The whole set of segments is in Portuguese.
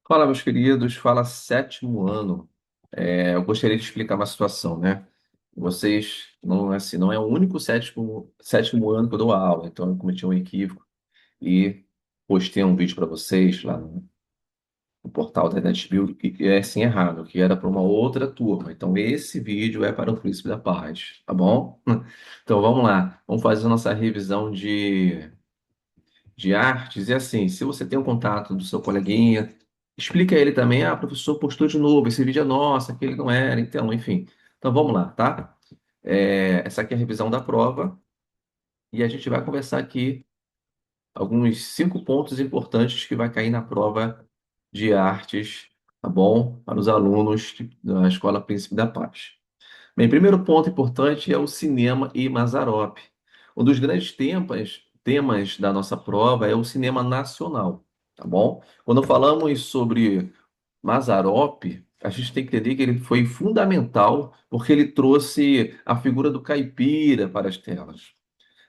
Fala, meus queridos, fala sétimo ano. Eu gostaria de explicar uma situação, né? Vocês, não, assim, não é o único sétimo ano que eu dou aula, então eu cometi um equívoco e postei um vídeo para vocês lá no portal da NetBuild que é assim errado, que era para uma outra turma. Então esse vídeo é para o Príncipe da Paz, tá bom? Então vamos lá, vamos fazer a nossa revisão de artes, e assim, se você tem um contato do seu coleguinha, explica a ele também, professor postou de novo, esse vídeo é nosso, aquele não era, então, enfim. Então vamos lá, tá? Essa aqui é a revisão da prova, e a gente vai conversar aqui alguns 5 pontos importantes que vai cair na prova de artes, tá bom? Para os alunos da Escola Príncipe da Paz. Bem, primeiro ponto importante é o cinema e Mazzaropi. Um dos grandes temas da nossa prova é o cinema nacional, tá bom? Quando falamos sobre Mazzaropi, a gente tem que entender que ele foi fundamental porque ele trouxe a figura do caipira para as telas.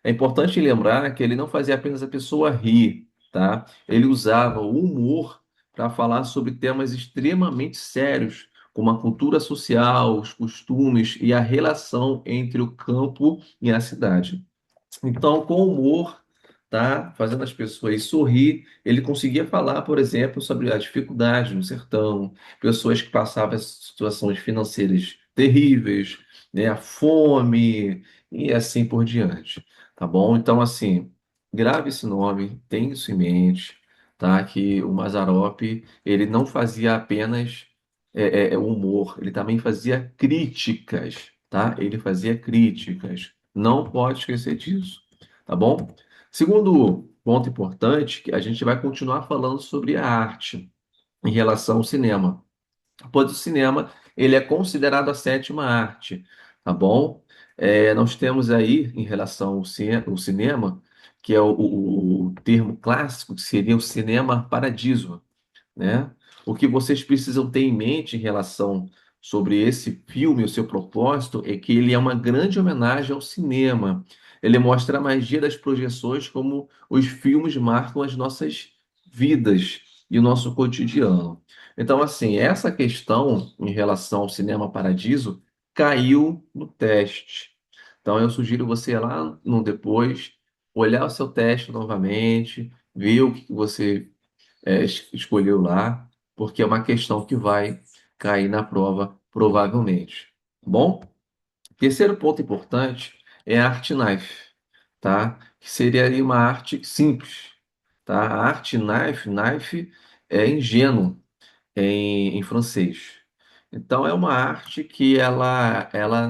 É importante lembrar que ele não fazia apenas a pessoa rir, tá? Ele usava o humor para falar sobre temas extremamente sérios, como a cultura social, os costumes e a relação entre o campo e a cidade. Então, com humor, tá? Fazendo as pessoas sorrir, ele conseguia falar, por exemplo, sobre a dificuldade no sertão, pessoas que passavam situações financeiras terríveis, né? A fome e assim por diante, tá bom? Então, assim, grave esse nome, tenha isso em mente, tá? Que o Mazzaropi, ele não fazia apenas humor, ele também fazia críticas, tá? Ele fazia críticas. Não pode esquecer disso, tá bom? Segundo ponto importante, que a gente vai continuar falando sobre a arte em relação ao cinema. Pois o cinema, ele é considerado a sétima arte, tá bom? Nós temos aí, em relação ao cinema, que é o termo clássico, que seria o cinema paradiso, né? O que vocês precisam ter em mente em relação sobre esse filme, o seu propósito, é que ele é uma grande homenagem ao cinema. Ele mostra a magia das projeções, como os filmes marcam as nossas vidas e o nosso cotidiano. Então, assim, essa questão em relação ao cinema paradiso caiu no teste. Então, eu sugiro você ir lá no depois, olhar o seu teste novamente, ver o que você escolheu lá, porque é uma questão que vai cair na prova, provavelmente. Tá bom? Terceiro ponto importante é a arte knife, tá? Que seria ali uma arte simples, tá? A arte knife é ingênuo em francês. Então é uma arte que ela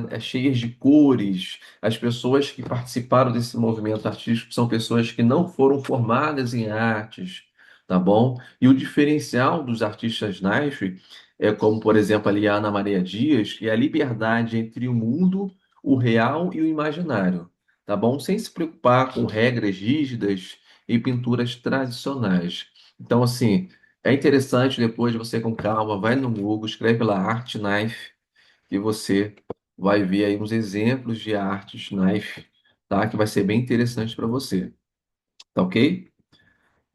é cheia de cores. As pessoas que participaram desse movimento artístico são pessoas que não foram formadas em artes, tá bom? E o diferencial dos artistas knife é como, por exemplo, ali a Ana Maria Dias, é a liberdade entre o mundo, o real e o imaginário, tá bom? Sem se preocupar com regras rígidas e pinturas tradicionais. Então, assim, é interessante depois você com calma, vai no Google, escreve lá Art Knife, que você vai ver aí uns exemplos de artes knife, tá? Que vai ser bem interessante para você, tá ok?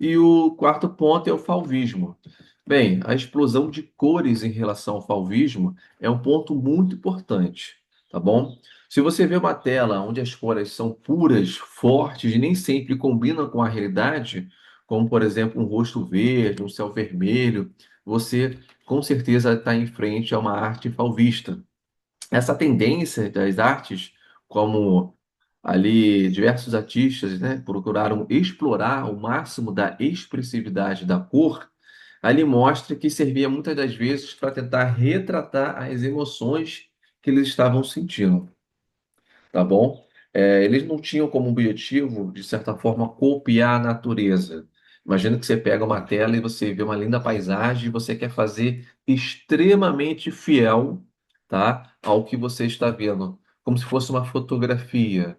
E o quarto ponto é o fauvismo. Bem, a explosão de cores em relação ao fauvismo é um ponto muito importante, tá bom? Se você vê uma tela onde as cores são puras, fortes e nem sempre combinam com a realidade, como por exemplo um rosto verde, um céu vermelho, você com certeza está em frente a uma arte fauvista. Essa tendência das artes, como ali diversos artistas, né, procuraram explorar o máximo da expressividade da cor, ali mostra que servia muitas das vezes para tentar retratar as emoções que eles estavam sentindo, tá bom? Eles não tinham como objetivo, de certa forma, copiar a natureza. Imagina que você pega uma tela e você vê uma linda paisagem e você quer fazer extremamente fiel, tá, ao que você está vendo, como se fosse uma fotografia.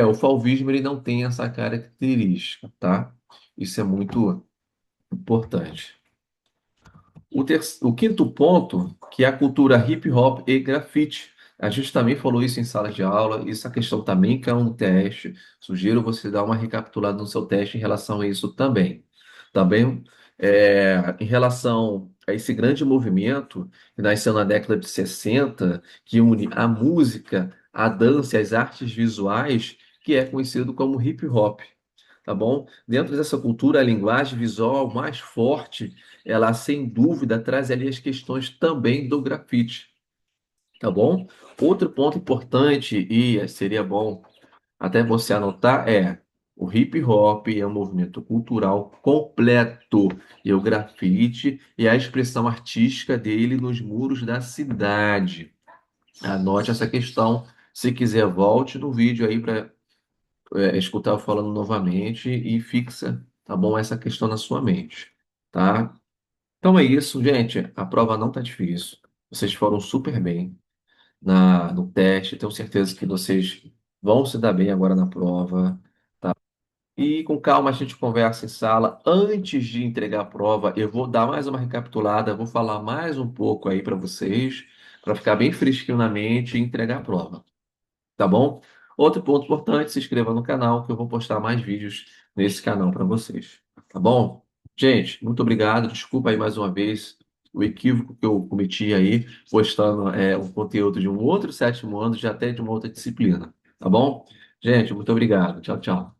O fauvismo ele não tem essa característica, tá? Isso é muito importante. O quinto ponto, que é a cultura hip hop e grafite. A gente também falou isso em sala de aula, essa questão também caiu no teste. Sugiro você dar uma recapitulada no seu teste em relação a isso também. Tá bem? Em relação a esse grande movimento que nasceu na década de 60, que une a música, a dança e as artes visuais, que é conhecido como hip hop, tá bom? Dentro dessa cultura, a linguagem visual mais forte, ela sem dúvida traz ali as questões também do grafite, tá bom? Outro ponto importante, e seria bom até você anotar, é o hip hop é um movimento cultural completo, e o grafite é a expressão artística dele nos muros da cidade. Anote essa questão. Se quiser, volte no vídeo aí para escutar eu falando novamente e fixa, tá bom? Essa questão na sua mente, tá? Então é isso, gente. A prova não tá difícil. Vocês foram super bem no teste. Tenho certeza que vocês vão se dar bem agora na prova. E com calma a gente conversa em sala. Antes de entregar a prova, eu vou dar mais uma recapitulada, vou falar mais um pouco aí para vocês, para ficar bem fresquinho na mente e entregar a prova, tá bom? Outro ponto importante, se inscreva no canal, que eu vou postar mais vídeos nesse canal para vocês, tá bom? Gente, muito obrigado. Desculpa aí mais uma vez o equívoco que eu cometi aí, postando um conteúdo de um outro sétimo ano, já até de uma outra disciplina, tá bom? Gente, muito obrigado. Tchau, tchau.